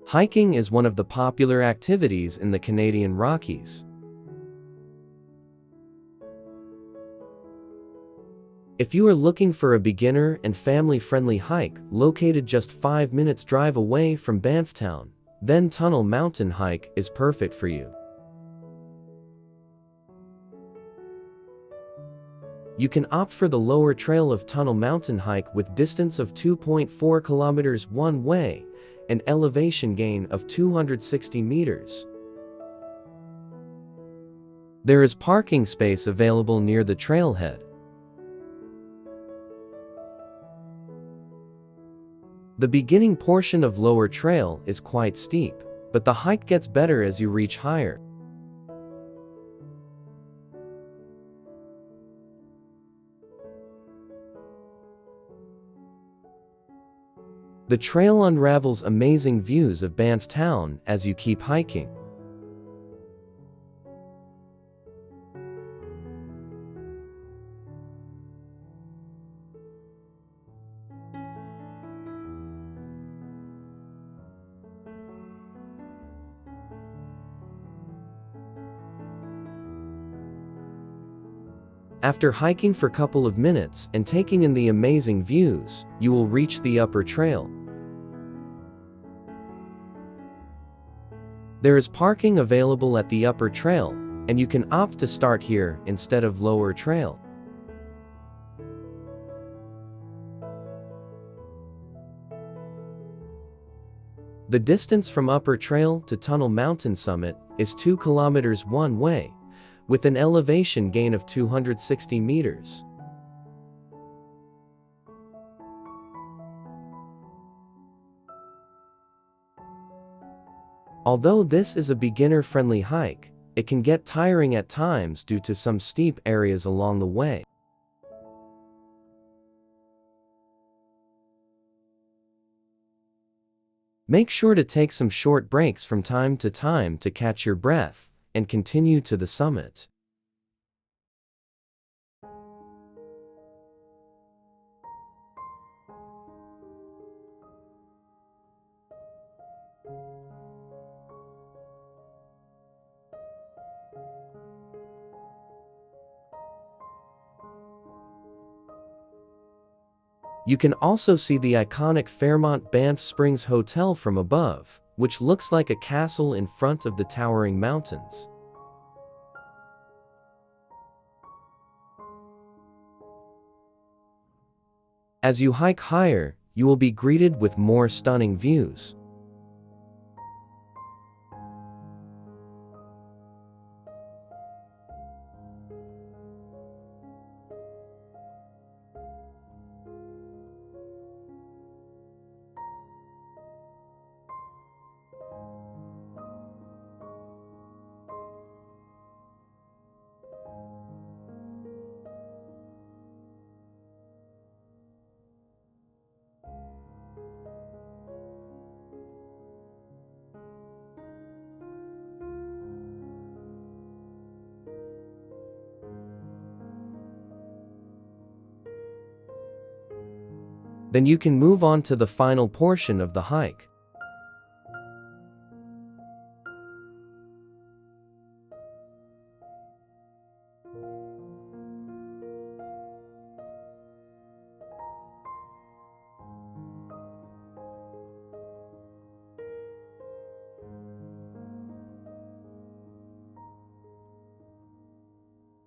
Hiking is one of the popular activities in the Canadian Rockies. If you are looking for a beginner and family-friendly hike located just 5 minutes drive away from Banff town, then Tunnel Mountain Hike is perfect for you. You can opt for the lower trail of Tunnel Mountain Hike with distance of 2.4 kilometers one way and elevation gain of 260 meters. There is parking space available near the trailhead. The beginning portion of lower trail is quite steep, but the hike gets better as you reach higher. The trail unravels amazing views of Banff town as you keep hiking. After hiking for a couple of minutes and taking in the amazing views, you will reach the upper trail. There is parking available at the upper trail, and you can opt to start here instead of lower trail. The distance from upper trail to Tunnel Mountain summit is 2 kilometers one way, with an elevation gain of 260 meters. Although this is a beginner-friendly hike, it can get tiring at times due to some steep areas along the way. Make sure to take some short breaks from time to time to catch your breath and continue to the summit. You can also see the iconic Fairmont Banff Springs Hotel from above, which looks like a castle in front of the towering mountains. As you hike higher, you will be greeted with more stunning views. Then you can move on to the final portion of the hike.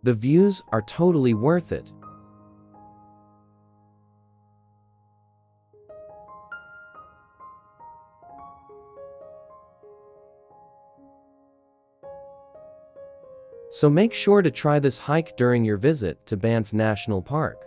The views are totally worth it. So make sure to try this hike during your visit to Banff National Park.